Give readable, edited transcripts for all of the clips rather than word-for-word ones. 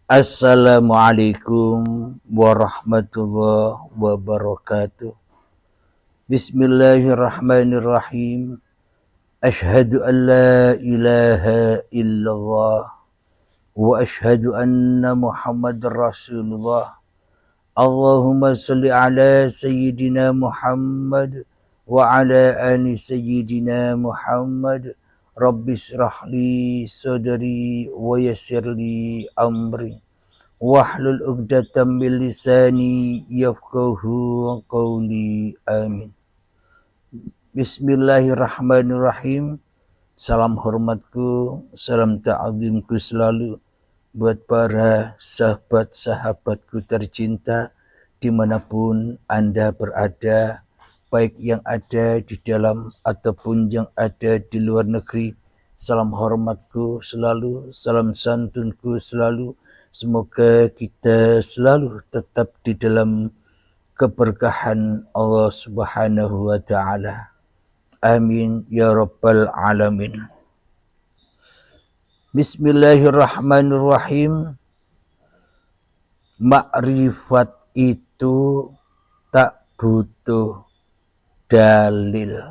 Assalamualaikum warahmatullahi wabarakatuh. Bismillahirrahmanirrahim. Ashhadu an la ilaha illallah wa ashhadu anna Muhammadar Rasulullah. Allahumma salli ala sayyidina Muhammad wa ala ali sayyidina Muhammad. Rabbi israh li sadri wa yassir li amri. Wahlul 'uqdatam min lisani yafqahu qawli. Amin. Bismillahirrahmanirrahim. Salam hormatku, salam ta'zimku selalu buat para sahabat-sahabatku tercinta dimanapun Anda berada, baik yang ada di dalam ataupun yang ada di luar negeri. Salam hormatku selalu, salam santunku selalu. Semoga kita selalu tetap di dalam keberkahan Allah Subhanahu wa Ta'ala. Amin ya Rabbal Alamin. Bismillahirrahmanirrahim. Makrifat itu tak butuh dalil.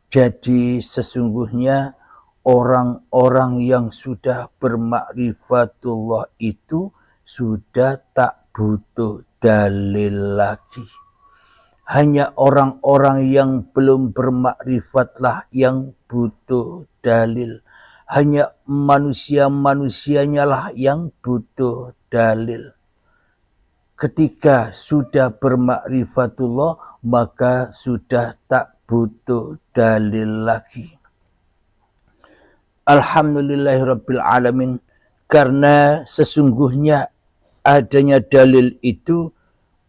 Jadi sesungguhnya orang-orang yang sudah bermakrifatullah itu sudah tak butuh dalil lagi. Hanya orang-orang yang belum bermakrifatlah yang butuh dalil. Hanya manusia-manusianya lah yang butuh dalil. Ketika sudah bermakrifatullah, maka sudah tak butuh dalil lagi. Alhamdulillahirabbil alamin, karena sesungguhnya adanya dalil itu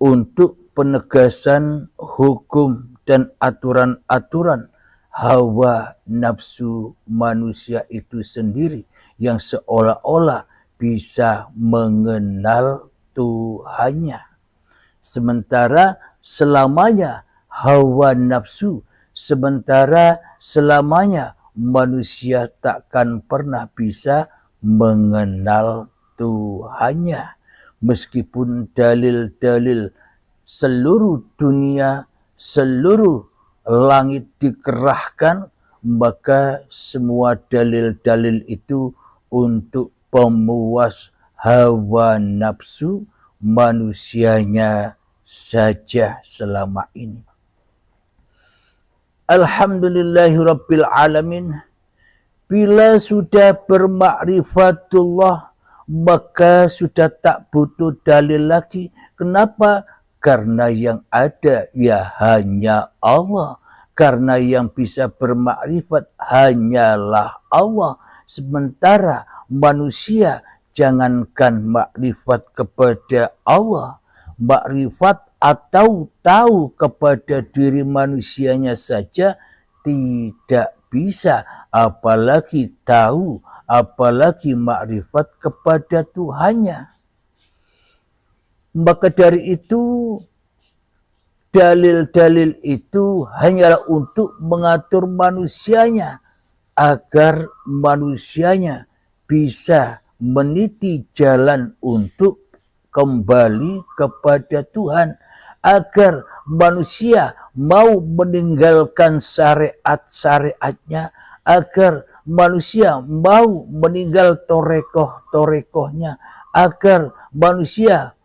untuk penegasan hukum dan aturan-aturan hawa nafsu manusia itu sendiri yang seolah-olah bisa mengenal Tuhannya. Sementara selamanya hawa nafsu, sementara selamanya manusia takkan pernah bisa mengenal Tuhannya. Meskipun dalil-dalil seluruh dunia, seluruh langit dikerahkan, maka semua dalil-dalil itu untuk pemuas hawa nafsu manusianya saja selama ini. Alhamdulillahirabbil alamin. Bila sudah bermakrifatullah, maka sudah tak butuh dalil lagi. Kenapa? Karena yang ada ya hanya Allah. Karena yang bisa bermakrifat hanyalah Allah. Sementara manusia, jangankan makrifat kepada Allah, makrifat atau tahu kepada diri manusianya saja tidak bisa, apalagi tahu, apalagi makrifat kepada Tuhannya. Maka dari itu dalil-dalil itu hanyalah untuk mengatur manusianya agar manusianya bisa meniti jalan untuk kembali kepada Tuhan, agar manusia mau meninggalkan syariat-syariatnya, agar manusia mau meninggal torekoh-torekohnya, agar manusia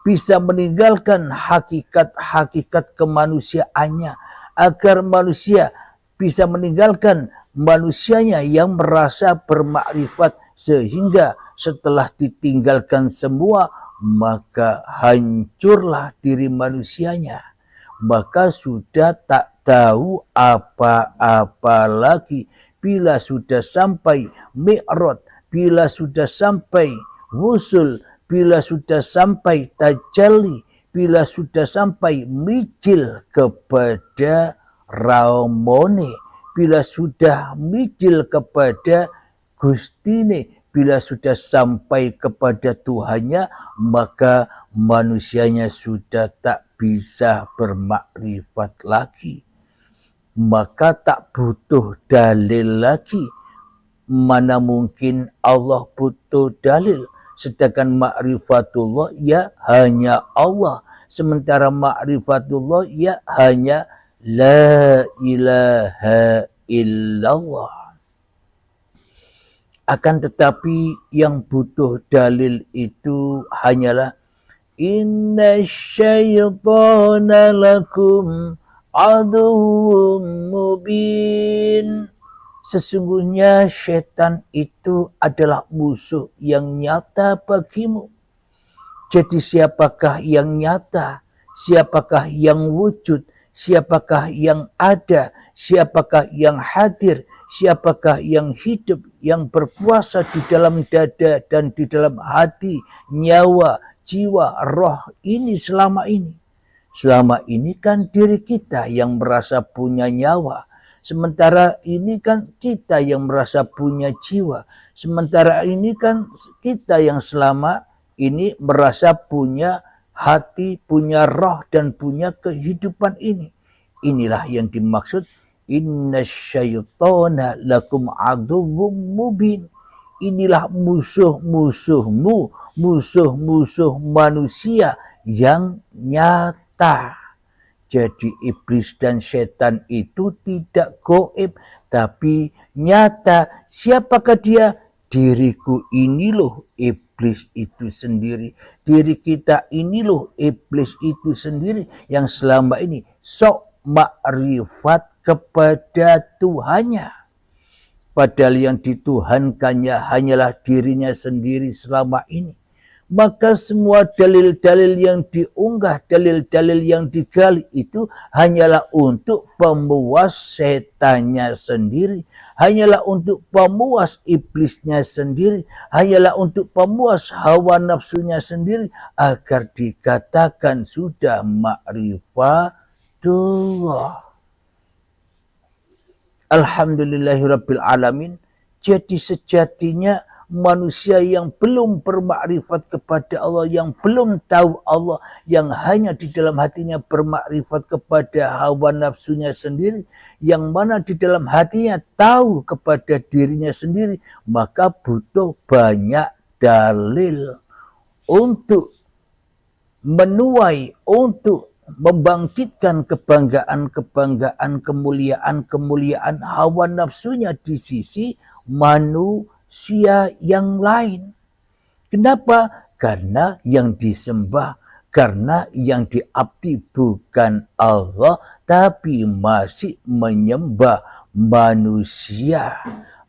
bisa meninggalkan hakikat-hakikat kemanusiaannya, agar manusia bisa meninggalkan manusianya yang merasa bermakrifat, sehingga setelah ditinggalkan semua maka hancurlah diri manusianya, maka sudah tak tahu apa-apa lagi. Bila sudah sampai mi'raj, bila sudah sampai wusul, bila sudah sampai tajalli, bila sudah sampai mijil kepada Raumone, bila sudah mijil kepada Gustine, bila sudah sampai kepada Tuhannya, maka manusianya sudah tak bisa bermakrifat lagi. Maka tak butuh dalil lagi. Mana mungkin Allah butuh dalil? Sedangkan ma'rifatullah ya hanya Allah. Sementara ma'rifatullah ya hanya la ilaha illallah. Akan tetapi yang butuh dalil itu hanyalah inna syaitana lakum aduwwum mubin. Sesungguhnya syaitan itu adalah musuh yang nyata bagimu. Jadi siapakah yang nyata? Siapakah yang wujud? Siapakah yang ada? Siapakah yang hadir? Siapakah yang hidup, yang berpuasa di dalam dada dan di dalam hati, nyawa, jiwa, roh ini selama ini? Selama ini kan diri kita yang merasa punya nyawa. Sementara ini kan kita yang merasa punya jiwa. Sementara ini kan kita yang selama ini merasa punya hati, punya roh, dan punya kehidupan ini. Inilah yang dimaksud inna syaitana lakum aduwwum mubin. Inilah musuh-musuhmu, musuh-musuh manusia yang nyata. Jadi iblis dan setan itu tidak goib, tapi nyata. Siapakah dia? Diriku ini loh iblis itu sendiri. Diri kita ini loh iblis itu sendiri yang selama ini sok makrifat kepada Tuhannya. Padahal yang dituhankannya hanyalah dirinya sendiri selama ini. Maka semua dalil-dalil yang diunggah, dalil-dalil yang digali itu hanyalah untuk pemuas setannya sendiri. Hanyalah untuk pemuas iblisnya sendiri. Hanyalah untuk pemuas hawa nafsunya sendiri. Agar dikatakan sudah ma'rifatullah. Alhamdulillahirabbil alamin. Jadi sejatinya manusia yang belum bermakrifat kepada Allah, yang belum tahu Allah, yang hanya di dalam hatinya bermakrifat kepada hawa nafsunya sendiri, yang mana di dalam hatinya tahu kepada dirinya sendiri, maka butuh banyak dalil untuk menuai, untuk membangkitkan kebanggaan-kebanggaan, kemuliaan-kemuliaan hawa nafsunya di sisi manusia yang lain. Kenapa? Karena yang disembah, karena yang diabdi bukan Allah, tapi masih menyembah manusia.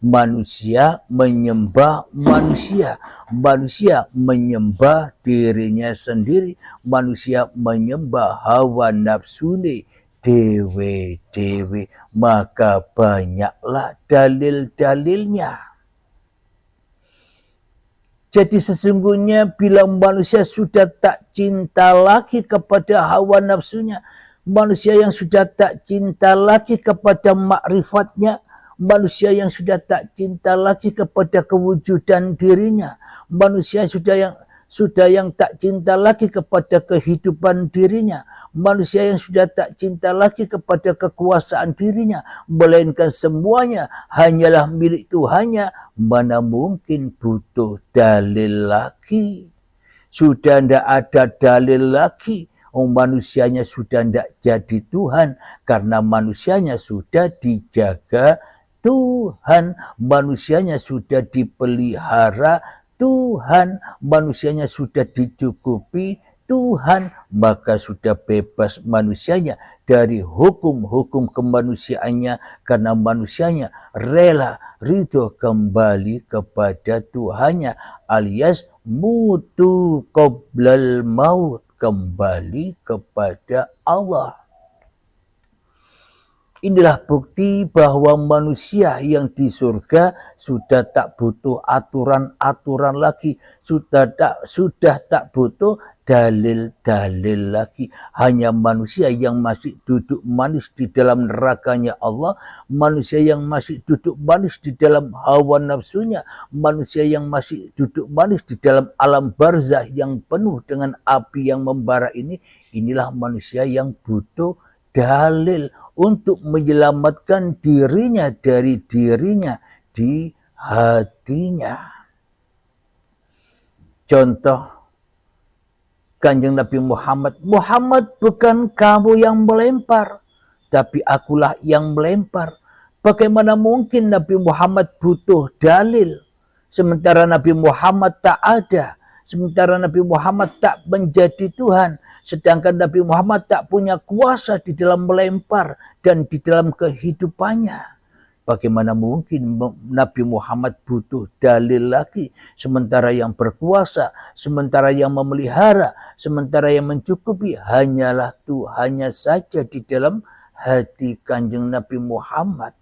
Manusia menyembah manusia. Manusia menyembah dirinya sendiri. Manusia menyembah hawa nafsune dewe-dewe. Maka banyaklah dalil-dalilnya. Jadi sesungguhnya bila manusia sudah tak cinta lagi kepada hawa nafsunya, manusia yang sudah tak cinta lagi kepada makrifatnya, manusia yang sudah tak cinta lagi kepada kewujudan dirinya, manusia sudah yang tak cinta lagi kepada kehidupan dirinya, manusia yang sudah tak cinta lagi kepada kekuasaan dirinya, melainkan semuanya hanyalah milik Tuhannya, mana mungkin butuh dalil lagi. Sudah tidak ada dalil lagi. Manusianya sudah tidak jadi Tuhan karena manusianya sudah dijaga Tuhan, manusianya sudah dipelihara Tuhan, manusianya sudah dicukupi Tuhan, maka sudah bebas manusianya dari hukum-hukum kemanusiaannya karena manusianya rela ridho kembali kepada Tuhannya alias mutu qoblal maut, kembali kepada Allah. Inilah bukti bahwa manusia yang di surga sudah tak butuh aturan-aturan lagi, sudah tak butuh dalil-dalil lagi. Hanya manusia yang masih duduk manis di dalam nerakanya Allah, manusia yang masih duduk manis di dalam hawa nafsunya, manusia yang masih duduk manis di dalam alam barzah yang penuh dengan api yang membara ini, inilah manusia yang butuh dalil untuk menyelamatkan dirinya dari dirinya di hatinya. Contoh Kanjeng Nabi Muhammad, Muhammad bukan kamu yang melempar, tapi akulah yang melempar. Bagaimana mungkin Nabi Muhammad butuh dalil, sementara Nabi Muhammad tak ada, sementara Nabi Muhammad tak menjadi Tuhan, sedangkan Nabi Muhammad tak punya kuasa di dalam melempar dan di dalam kehidupannya. Bagaimana mungkin Nabi Muhammad butuh dalil lagi, sementara yang berkuasa, sementara yang memelihara, sementara yang mencukupi hanyalah Tuhannya saja di dalam hati Kanjeng Nabi Muhammad.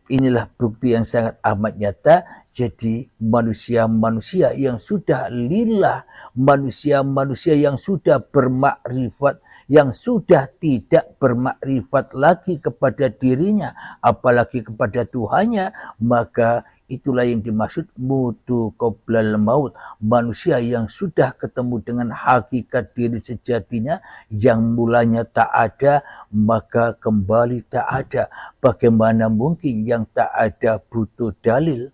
Inilah bukti yang sangat amat nyata. Jadi manusia-manusia yang sudah lillah, manusia-manusia yang sudah bermakrifat, yang sudah tidak bermakrifat lagi kepada dirinya, apalagi kepada Tuhannya, maka itulah yang dimaksud mutu qoblal maut. Manusia yang sudah ketemu dengan hakikat diri sejatinya, yang mulanya tak ada, maka kembali tak ada. Bagaimana mungkin yang tak ada butuh dalil?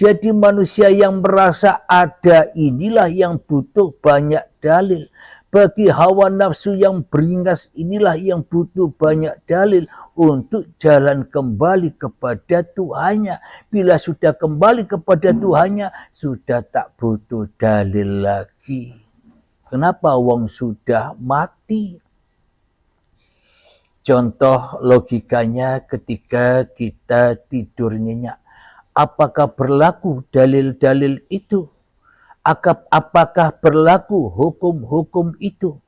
Jadi manusia yang merasa ada inilah yang butuh banyak dalil. Bagi hawa nafsu yang beringas inilah yang butuh banyak dalil untuk jalan kembali kepada Tuhannya. Bila sudah kembali kepada Tuhannya, sudah tak butuh dalil lagi. Kenapa wong sudah mati? Contoh logikanya ketika kita tidur nyenyak. Apakah berlaku dalil-dalil itu? Apakah berlaku hukum-hukum itu?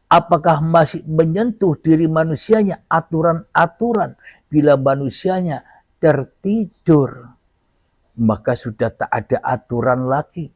Apakah masih menyentuh diri manusianya aturan-aturan bila manusianya tertidur? Maka sudah tak ada aturan lagi.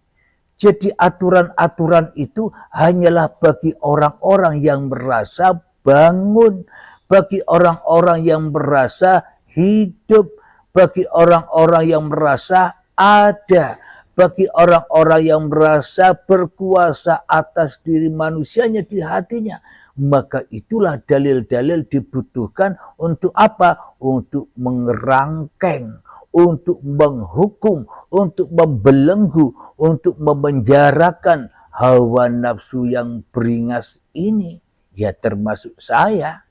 Jadi aturan-aturan itu hanyalah bagi orang-orang yang merasa bangun, bagi orang-orang yang merasa hidup, bagi orang-orang yang merasa ada, bagi orang-orang yang merasa berkuasa atas diri manusianya di hatinya. Maka itulah dalil-dalil dibutuhkan untuk apa? Untuk mengerangkeng, untuk menghukum, untuk membelenggu, untuk memenjarakan hawa nafsu yang beringas ini. Ya termasuk saya.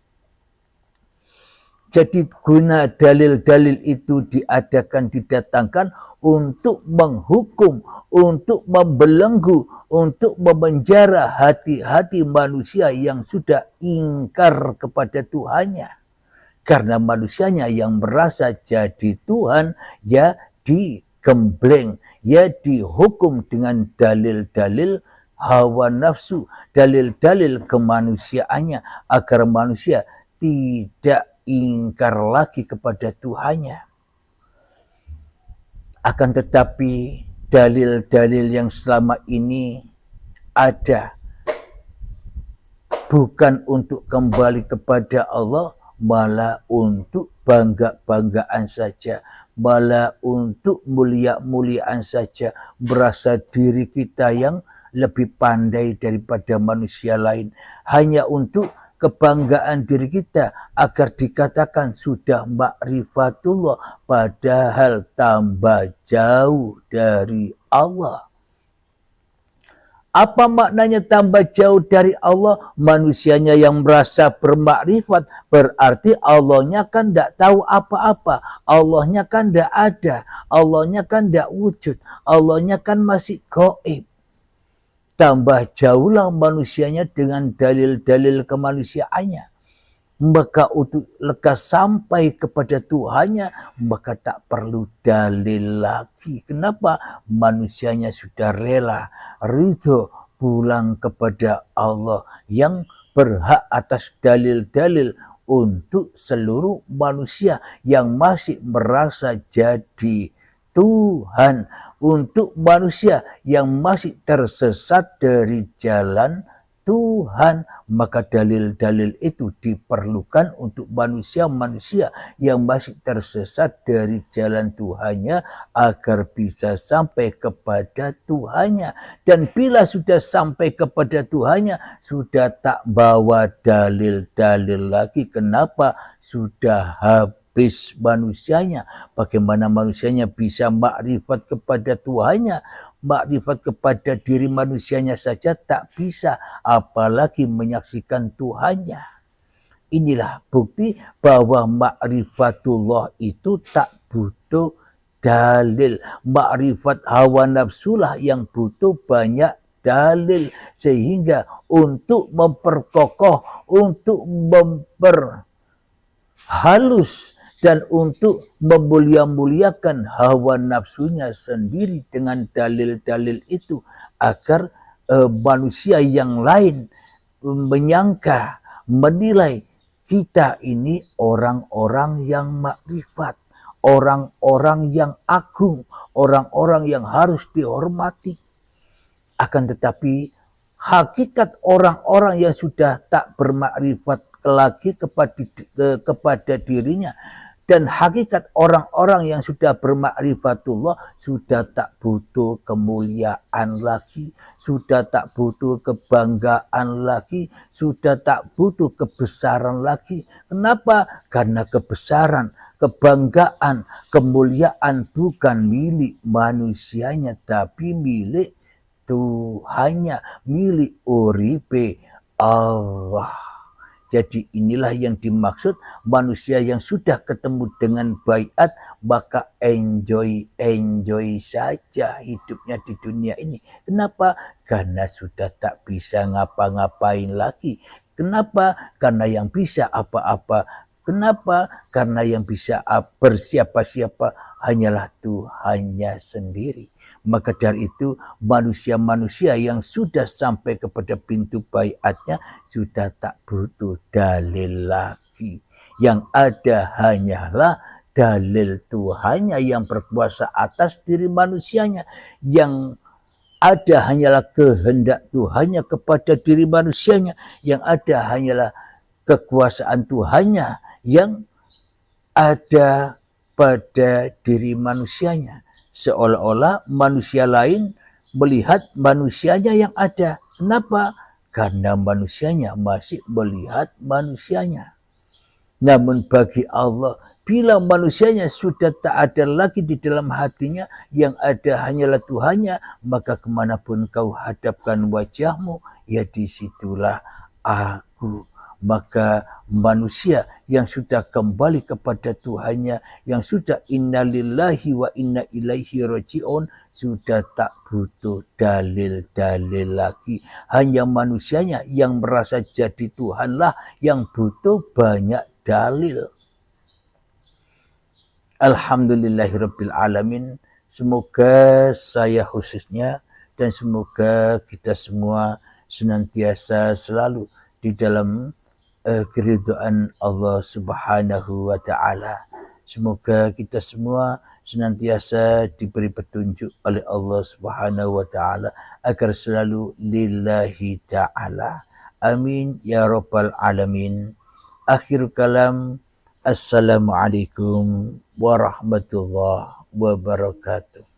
Jadi guna dalil-dalil itu didatangkan untuk menghukum, untuk membelenggu, untuk memenjara hati-hati manusia yang sudah ingkar kepada Tuhannya. Karena manusianya yang merasa jadi Tuhan, ya digembleng, ya dihukum dengan dalil-dalil hawa nafsu, dalil-dalil kemanusiaannya, agar manusia tidak ingkar lagi kepada Tuhannya. Akan tetapi dalil-dalil yang selama ini ada bukan untuk kembali kepada Allah, malah untuk bangga-banggaan saja, malah untuk mulia-muliaan saja, merasa diri kita yang lebih pandai daripada manusia lain, hanya untuk kebanggaan diri kita agar dikatakan sudah ma'rifatullah, padahal tambah jauh dari Allah. Apa maknanya tambah jauh dari Allah? Manusianya yang merasa bermakrifat, berarti Allahnya kan tidak tahu apa-apa, Allahnya kan tidak ada, Allahnya kan tidak wujud, Allahnya kan masih gaib. Tambah jauhlah manusianya dengan dalil-dalil kemanusiaannya. Maka untuk lekas sampai kepada Tuhannya, maka tak perlu dalil lagi. Kenapa? Manusianya sudah rela, ridho pulang kepada Allah yang berhak atas dalil-dalil untuk seluruh manusia yang masih merasa jadi Tuhan, untuk manusia yang masih tersesat dari jalan Tuhan. Maka dalil-dalil itu diperlukan untuk manusia-manusia yang masih tersesat dari jalan Tuhannya agar bisa sampai kepada Tuhannya. Dan bila sudah sampai kepada Tuhannya, sudah tak bawa dalil-dalil lagi. Kenapa? Sudah habis base manusianya, bagaimana manusianya bisa makrifat kepada Tuhannya, makrifat kepada diri manusianya saja tak bisa, apalagi menyaksikan Tuhannya. Inilah bukti bahwa makrifatullah itu tak butuh dalil. Makrifat hawa nafsulah yang butuh banyak dalil. Sehingga untuk memperkokoh, untuk memperhalus, dan untuk memulia-muliakan hawa nafsunya sendiri dengan dalil-dalil itu, agar manusia yang lain menyangka, menilai kita ini orang-orang yang makrifat, orang-orang yang agung, orang-orang yang harus dihormati. Akan tetapi hakikat orang-orang yang sudah tak bermakrifat lagi kepada dirinya, dan hakikat orang-orang yang sudah bermakrifatullah sudah tak butuh kemuliaan lagi, sudah tak butuh kebanggaan lagi, sudah tak butuh kebesaran lagi. Kenapa? Karena kebesaran, kebanggaan, kemuliaan bukan milik manusianya, tapi milik Tuhannya, milik uripe Allah. Jadi inilah yang dimaksud manusia yang sudah ketemu dengan baiat, maka enjoy saja hidupnya di dunia ini. Kenapa? Karena sudah tak bisa ngapa-ngapain lagi. Kenapa? Karena yang bisa apa-apa. Kenapa? Karena yang bisa bersiapa-siapa hanyalah Tuhannya sendiri. Maka dari itu manusia-manusia yang sudah sampai kepada pintu baiatnya sudah tak butuh dalil lagi. Yang ada hanyalah dalil Tuhannya yang berkuasa atas diri manusianya. Yang ada hanyalah kehendak Tuhannya kepada diri manusianya. Yang ada hanyalah kekuasaan Tuhannya yang ada pada diri manusianya. Seolah-olah manusia lain melihat manusianya yang ada. Kenapa? Karena manusianya masih melihat manusianya. Namun bagi Allah, bila manusianya sudah tak ada lagi di dalam hatinya, yang ada hanyalah Tuhannya, maka kemanapun kau hadapkan wajahmu, ya disitulah aku. Maka manusia yang sudah kembali kepada Tuhannya, yang sudah innalillahi wa inna ilaihi raji'un, sudah tak butuh dalil-dalil lagi. Hanya manusianya yang merasa jadi Tuhanlah yang butuh banyak dalil. Alhamdulillahirabbil alamin. Semoga saya khususnya dan semoga kita semua senantiasa selalu di dalam keridhaan Allah Subhanahu wa taala. Semoga kita semua senantiasa diberi petunjuk oleh Allah Subhanahu wa taala agar selalu lillahi taala. Amin ya rabbal alamin. Akhir kalam, assalamualaikum warahmatullahi wabarakatuh.